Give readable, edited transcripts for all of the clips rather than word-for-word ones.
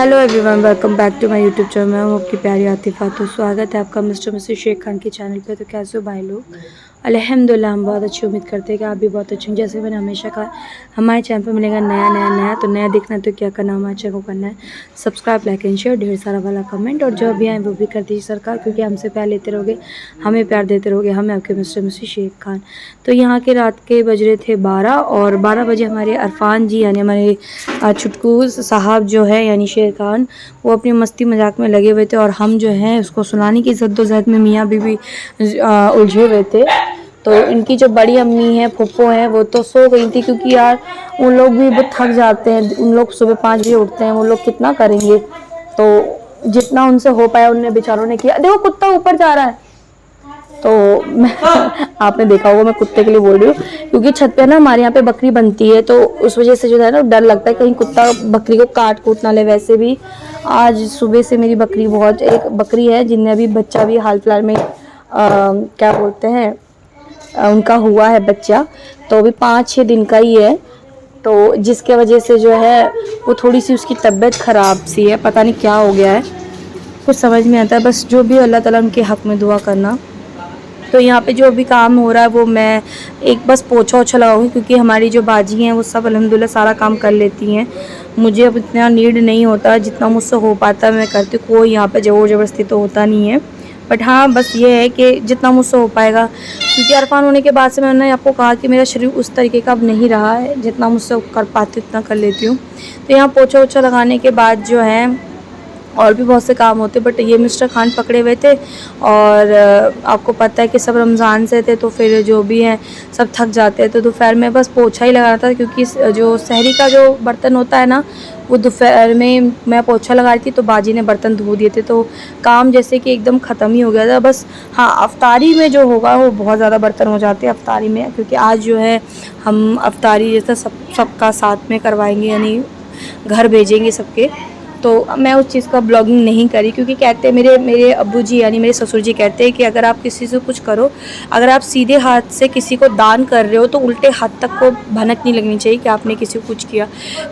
Hello everyone, welcome back to my YouTube channel. मैं हूँ आपकी प्यारी आतिफा। तो स्वागत है आपका मिस्टर मिसेस शेख खान के चैनल पे। तो कैसे हो भाई लोग? अल्हम्दुलिल्लाह हम बहुत अच्छी उम्मीद करते हैं कि आप भी बहुत अच्छे हैं। जैसे मैंने हमेशा कहा, हमारे चैनल पे मिलेगा नया। तो नया देखना है तो क्या करना, हमारे चैनल को करना है सब्सक्राइब, लाइक एंड शेयर, ढेर सारा वाला कमेंट, और जो भी आए वो भी कर दीजिए सरकार, क्योंकि हमसे प्यार लेते रहोगे, हमें प्यार देते रहोगे, हमें आपके मिस्टर मिसेस शेख खान। तो यहाँ के रात के बज रहे थे 12, और 12 बजे हमारे अरफान जी यानी हमारे छुटकू साहब जो है यानी शेर खान, वो अपनी मस्ती मजाक में लगे हुए थे, और हम जो हैं उसको सुलाने की जद्दोजहद में मियाँ बीवी उलझे हुए थे। तो इनकी जो बड़ी अम्मी है, फुप्पो हैं, वो तो सो गई थी, क्योंकि यार उन लोग भी बहुत थक जाते हैं। उन लोग सुबह 5 बजे उठते हैं, वो लोग कितना करेंगे। तो जितना उनसे हो पाया उनने बेचारों ने किया। देखो कुत्ता ऊपर जा रहा है, तो मैं आपने देखा होगा, मैं कुत्ते के लिए बोल रही हूँ, क्योंकि छत पे ना हमारे यहाँ पे बकरी बनती है, तो उस वजह से जो है ना डर लगता है कहीं कुत्ता बकरी को काट कूट ना ले। वैसे भी आज सुबह से मेरी बकरी एक बकरी है जिनने अभी बच्चा भी हाल फिलहाल में क्या बोलते हैं उनका हुआ है बच्चा, तो अभी 5-6 दिन का ही है। तो जिसके वजह से जो है वो थोड़ी सी उसकी तबीयत ख़राब सी है, पता नहीं क्या हो गया है, कुछ समझ में आता है। बस जो भी अल्लाह ताला उनके हक़ में दुआ करना। तो यहाँ पे जो भी काम हो रहा है वो मैं एक बस पोछा ओछा लगाऊंगी, क्योंकि हमारी जो बाजी हैं वो सब अल्हम्दुलिल्लाह सारा काम कर लेती हैं। मुझे अब इतना नीड नहीं होता, जितना मुझसे हो पाता है मैं करती हूँ। कोई यहाँ पे ज़ोर ज़बरदस्ती तो होता नहीं है, बट हाँ बस ये है कि जितना मुझसे हो पाएगा, क्योंकि अरफान होने के बाद से मैंने आपको कहा कि मेरा शरीर उस तरीके का अब नहीं रहा है, जितना मुझसे कर पाती हूँ उतना कर लेती हूँ। तो यहाँ पोछा ओछा लगाने के बाद जो है और भी बहुत से काम होते, बट ये मिस्टर खान पकड़े हुए थे, और आपको पता है कि सब रमज़ान से थे, तो फिर जो भी हैं सब थक जाते हैं। तो दोपहर में बस पोछा ही लगाना था, क्योंकि जो सहरी का जो बर्तन होता है ना, वो दोपहर में मैं पोछा लगा रही थी तो बाजी ने बर्तन धो दिए थे, तो काम जैसे कि एकदम ख़त्म ही हो गया था। बस हाँ, अफ्तारी में जो होगा वो बहुत ज़्यादा बर्तन हो जाते हैं अफ्तारी में, क्योंकि आज जो है हम अफ्तारी जैसा सबका साथ में करवाएंगे, यानी घर भेजेंगे सबके। तो मैं उस चीज़ का ब्लॉगिंग नहीं करी, क्योंकि कहते हैं मेरे अब्बू जी यानी मेरे ससुर जी कहते हैं कि अगर आप किसी से कुछ करो, अगर आप सीधे हाथ से किसी को दान कर रहे हो तो उल्टे हाथ तक को भनक नहीं लगनी चाहिए कि आपने किसी को कुछ किया।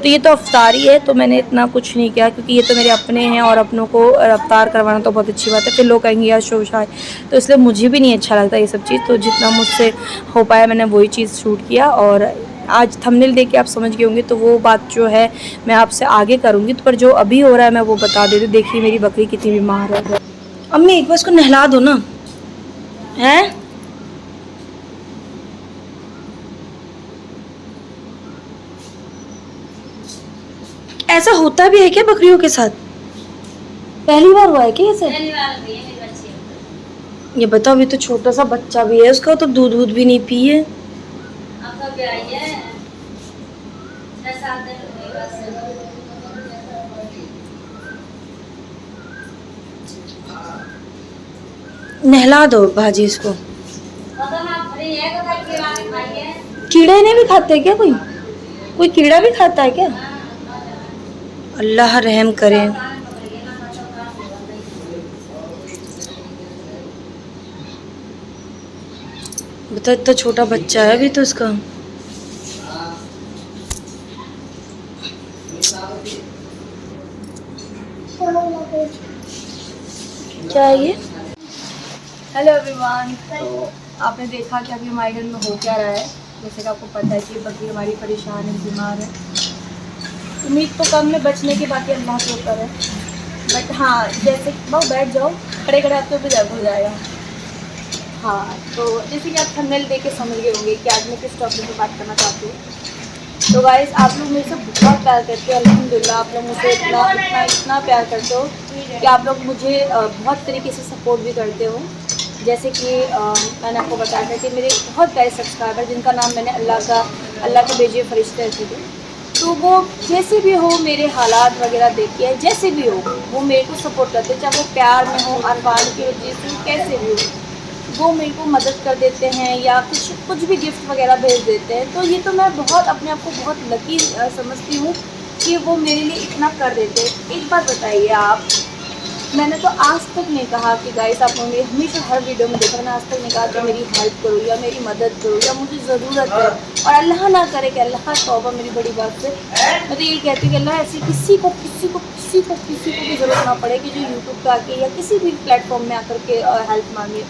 तो ये तो अफ्तारी है, तो मैंने इतना कुछ नहीं किया, क्योंकि ये तो मेरे अपने हैं, और अपनों को अफ्तार करवाना तो बहुत अच्छी बात है। फिर लोग कहेंगे यार शोशा है, तो इसलिए मुझे भी नहीं अच्छा लगता ये सब चीज़। तो जितना मुझसे हो पाया मैंने वही चीज़ शूट किया, और आज थंबनेल देख के आप समझ गए होंगे, तो वो बात जो है मैं आपसे आगे करूँगी। तो पर जो अभी हो रहा है मैं वो बता देती हूँ। देखिए मेरी बकरी कितनी बीमार है। अम्मी एक बार इसको नहला दो ना, हैं? ऐसा होता भी है क्या बकरियों के साथ? पहली बार हुआ है क्या ऐसे? ये बताओ, अभी तो छोटा सा बच्चा भी है उसका, तो दूध भी नहीं पिए। नहला दो भाजी इसको। कीड़े ने भी खाते हैं क्या? कोई कीड़ा भी खाता है क्या? अल्लाह रहम करे। बता, इतना छोटा बच्चा है अभी तो इसका। क्या है ये? Hello everyone. तो आपने देखा कि अभी हमारे घर में हो क्या रहा है। जैसे कि आपको पता है कि बकरी हमारी परेशान है, बीमार है। उम्मीद तो कम में बचने की, बाकी अल्लाह के ऊपर है। बट हाँ, जैसे बहुत बैठ जाओ, खड़े खड़े आपके ऊपर दर्द हो जाएगा। हाँ, तो जैसे कि आप थंबनेल देख के समझ गए होंगे कि आज मैं किस टॉपिक पर बात करना चाहती हूँ। तो गाइस, आप लोग मेरे से बहुत प्यार करते हो, अल्हम्दुलिल्लाह। आप लोग मुझे इतना प्यार करते हो कि आप लोग मुझे बहुत तरीके से सपोर्ट भी करते हो। जैसे कि मैंने आपको बताया था कि मेरे बहुत प्यारे सब्सक्राइबर, जिनका नाम मैंने अल्लाह के भेजे फरिश्ते रखे थे, तो वो जैसे भी हो मेरे हालात वगैरह देख के, जैसे भी हो वो मेरे को सपोर्ट करते हैं, चाहे वो प्यार में हो, अरबान की वजह से, कैसे भी हो, वो मेरे को मदद कर देते हैं, या कुछ भी गिफ्ट वगैरह भेज देते हैं। तो ये तो मैं बहुत अपने आप को बहुत लकी समझती हूँ कि वो मेरे लिए इतना कर देते हैं। एक बात बताइए आप, मैंने तो आज तक नहीं कहा कि गाइस, आप लोग हमेशा हर वीडियो में देखा, मैंने आज तक नहीं कहा कि मेरी हेल्प करो या मेरी मदद करो या मुझे ज़रूरत है, और अल्लाह ना करे कि अल्लाह का तौबा मेरी बड़ी बात से, मैं तो यही कहती हूँ कि अल्लाह ऐसे किसी को किसी को भी ज़रूरत ना पड़े कि जो यूट्यूब पे आके या किसी भी प्लेटफॉर्म में आकर के हेल्प मांगे।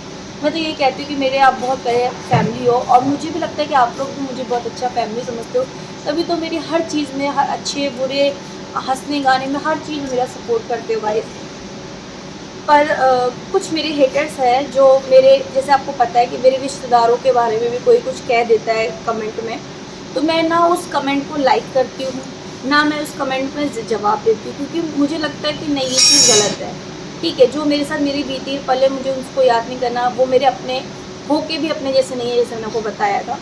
मैं तो यही कहती हूँ कि मेरे आप बहुत बड़े फैमिली हो, और मुझे भी लगता है कि आप लोग भी मुझे बहुत अच्छा फैमिली समझते हो, तभी तो मेरी हर चीज़ में, हर अच्छे बुरे, हंसने गाने में, हर चीज़ में मेरा सपोर्ट करते हो भाई। पर कुछ मेरे हेटर्स हैं जो मेरे, जैसे आपको पता है कि मेरे रिश्तेदारों के बारे में भी कोई कुछ कह देता है कमेंट में, तो मैं ना उस कमेंट को लाइक करती हूँ, ना मैं उस कमेंट में जवाब देती हूँ, क्योंकि मुझे लगता है कि नहीं, ये चीज़ गलत है। ठीक है, जो मेरे साथ मेरी बीती पले मुझे उसको याद नहीं करना, वो मेरे अपने हो के भी अपने जैसे नहीं है, जैसे मैंने आपको बताया था।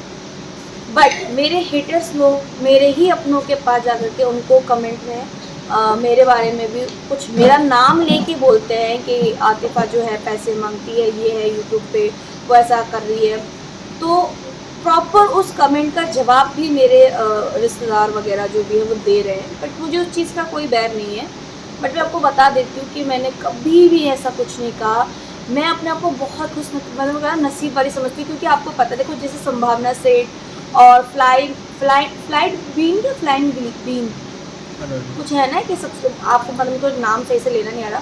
बट मेरे हेटर्स लोग मेरे ही अपनों के पास जा कर के उनको कमेंट में मेरे बारे में भी कुछ मेरा नाम लेके बोलते हैं कि आतिफ़ा जो है पैसे मांगती है, ये है यूट्यूब पे, वो ऐसा कर रही है। तो प्रॉपर उस कमेंट का जवाब भी मेरे रिश्तेदार वगैरह जो भी है वो दे रहे हैं, बट मुझे उस चीज़ का कोई बैर नहीं है। बट मैं आपको बता देती हूँ कि मैंने कभी भी ऐसा कुछ नहीं कहा। मैं अपने आप को बहुत खुश मतलब कहा नसीब वाली समझती हूँ, क्योंकि आपको पता है, देखो जैसे संभावना सेठ और फ्लाइट बीन या फ्लाइंग बीन कुछ है ना, कि सबसे आपको मतलब तो नाम सही से लेना नहीं आ रहा,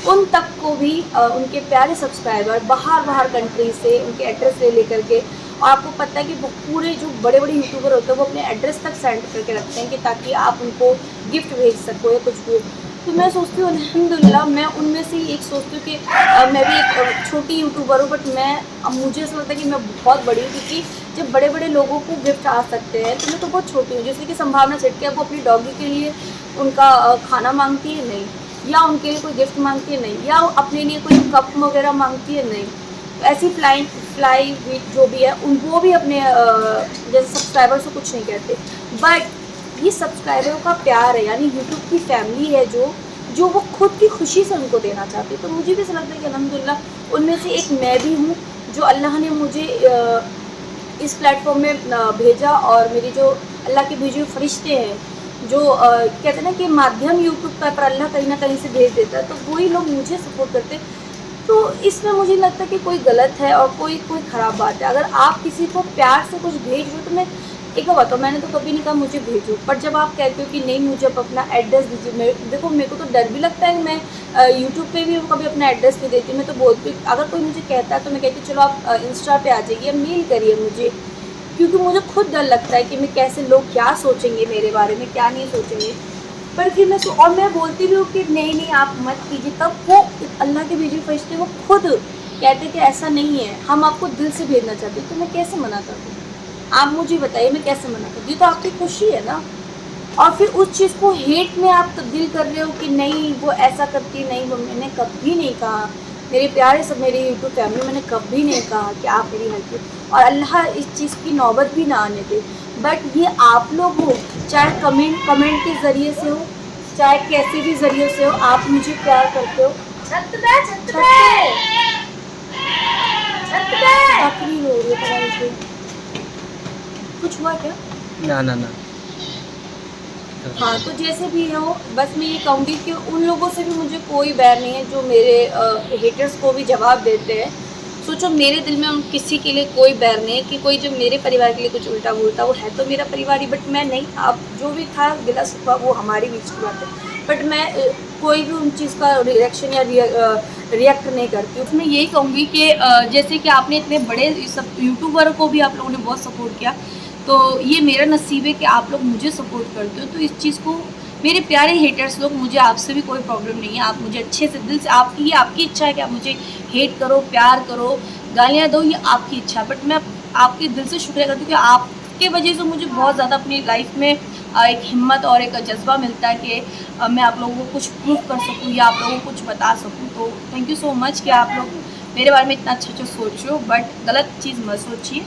उन तक को भी उनके प्यारे सब्सक्राइबर बाहर कंट्री से उनके एड्रेस ले लेकर के, और आपको पता है कि पूरे जो बड़े बड़े यूट्यूबर होते हैं वो अपने एड्रेस तक सेंड करके रखते हैं कि ताकि आप उनको गिफ्ट भेज सको या कुछ भी। तो मैं सोचती हूँ अल्हम्दुलिल्लाह, मैं उनमें से ही एक सोचती हूँ कि मैं भी एक छोटी यूट्यूबर हूँ, बट मैं अब मुझे ऐसा लगता है कि मैं बहुत बड़ी हूँ, क्योंकि जब बड़े बड़े लोगों को गिफ्ट आ सकते हैं तो मैं तो बहुत छोटी हूँ। जैसे कि संभावना सेठ के, अब वो अपनी डॉगी के लिए उनका खाना मांगती है नहीं, या उनके लिए कोई गिफ्ट मांगती है नहीं, या अपने लिए कोई कप वगैरह मांगती है नहीं। तो ऐसी फ्लाई विथ जो भी है वो भी अपने जैसे सब्सक्राइबर से कुछ नहीं कहते, बट ये सब्सक्राइबरों का प्यार है, यानी यूट्यूब की फैमिली है जो वो खुद की खुशी से उनको देना चाहती है। तो मुझे भी ऐसा लगता है कि अल्हम्दुलिल्लाह उनमें से एक मैं भी हूँ, जो अल्लाह ने मुझे इस प्लेटफॉर्म में भेजा, और मेरी जो अल्लाह के भेजे हुए फरिश्ते हैं, जो कहते हैं ना कि माध्यम यूट्यूब पर अल्लाह कहीं ना कहीं से भेज देता है, तो वही लोग मुझे सपोर्ट करते हैं। तो इसमें मुझे लगता है कि कोई गलत है और कोई ख़राब बात है। अगर आप किसी को प्यार से कुछ भेज रहे हो, तो मैं एक बात बताओ, मैंने तो कभी नहीं कहा मुझे भेजो, पर जब आप कहते हो कि नहीं मुझे अपना एड्रेस दीजिए, देखो मेरे को तो डर भी लगता है कि मैं यूट्यूब पे भी कभी अपना एड्रेस नहीं देती। मैं तो बोलती हूँ, अगर कोई मुझे कहता है तो मैं कहती हूँ चलो आप इंस्टा पे आ जाइए, मेल करिए मुझे, क्योंकि मुझे खुद डर लगता है कि मैं कैसे, लोग क्या सोचेंगे मेरे बारे में, क्या नहीं सोचेंगे। पर फिर और मैं बोलती भी हूँ कि नहीं आप मत कीजिए, तब वो अल्लाह के भेजे फरिश्ते वो खुद कहते कि ऐसा नहीं है, हम आपको दिल से भेजना चाहते हैं। तो मैं कैसे मना कर दूँ? आप मुझे बताइए, मैं कैसे मना कर दूँ? तो आपकी खुशी है ना। और फिर उस चीज़ को हेट में आप तब्दील कर रहे हो कि नहीं वो ऐसा करती, नहीं वो, मैंने कभी नहीं कहा। मेरे प्यारे सब मेरे यूट्यूब फैमिली, मैंने कभी नहीं कहा कि आप मेरी हेल्प करो, और अल्लाह इस चीज़ की नौबत भी ना आने दे। बट ये आप लोग हो, चाहे कमेंट के ज़रिए से हो, चाहे कैसे भी ज़रिए से हो, आप मुझे प्यार करते हो। बकरी हो रही है पता नहीं, कुछ हुआ क्या? ना। हाँ, तो जैसे भी हो, बस मैं ये कहूँगी कि उन लोगों से भी मुझे कोई बैर नहीं है जो मेरे हेटर्स को भी जवाब देते हैं। सोचो, मेरे दिल में उन किसी के लिए कोई बैर नहीं है कि कोई जो मेरे परिवार के लिए कुछ उल्टा बोलता, वो है तो मेरा परिवार ही, बट मैं नहीं, अब जो भी था गिला शिकवा वो हमारी बीच की बात है। बट मैं कोई भी उन चीज़ का रिएक्शन या रिएक्ट नहीं करती। उसमें यही कहूँगी कि जैसे कि आपने इतने बड़े सब यूट्यूबर को भी आप लोगों ने बहुत सपोर्ट किया, तो ये मेरा नसीब है कि आप लोग मुझे सपोर्ट करते हो। तो इस चीज़ को, मेरे प्यारे हेटर्स लोग, मुझे आपसे भी कोई प्रॉब्लम नहीं है, आप मुझे अच्छे से दिल से, आपकी इच्छा है कि आप मुझे हेट करो, प्यार करो, गालियाँ दो, ये आपकी इच्छा है। बट मैं आपके दिल से शुक्रिया करती हूँ कि आपके वजह से मुझे बहुत ज़्यादा अपनी लाइफ में एक हिम्मत और एक जज्बा मिलता है कि मैं आप लोगों को कुछ प्रूव कर सकूँ या आप लोगों को कुछ बता सकूँ। तो थैंक यू सो मच कि आप लोग मेरे बारे में इतना अच्छा सोच रहे हो, बट गलत चीज़ मत सोचिए।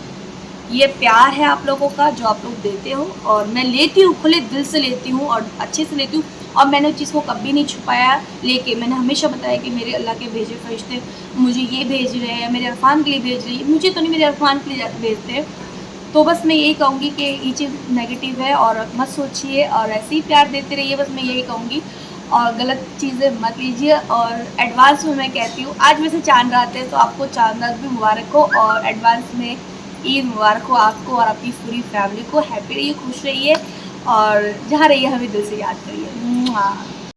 ये प्यार है आप लोगों का जो आप लोग देते हो, और मैं लेती हूँ, खुले दिल से लेती हूँ और अच्छे से लेती हूँ, और मैंने उस चीज़ को कभी नहीं छुपाया। लेके मैंने हमेशा बताया कि मेरे अल्लाह के भेजे फरिश्ते मुझे ये भेज रहे हैं, मेरे अरफान के लिए भेज रही है, मुझे तो नहीं, मेरे अरफान के लिए भेजते हैं। तो बस मैं यही कहूँगी कि ये चीज़ नेगेटिव है और मत सोचिए, और ऐसे ही प्यार देते रहिए, बस मैं यही कहूँगी। और गलत चीज़ें मत लीजिए। और एडवांस में मैं कहती हूँ, आज वैसे चाँद रात है, तो आपको चाँद रात भी मुबारक हो, और एडवांस में ईद मुबारक हो आपको और आपकी पूरी फैमिली को। हैप्पी रहिए, खुश रहिए, और जहाँ रहिए हमें दिल से याद करिए।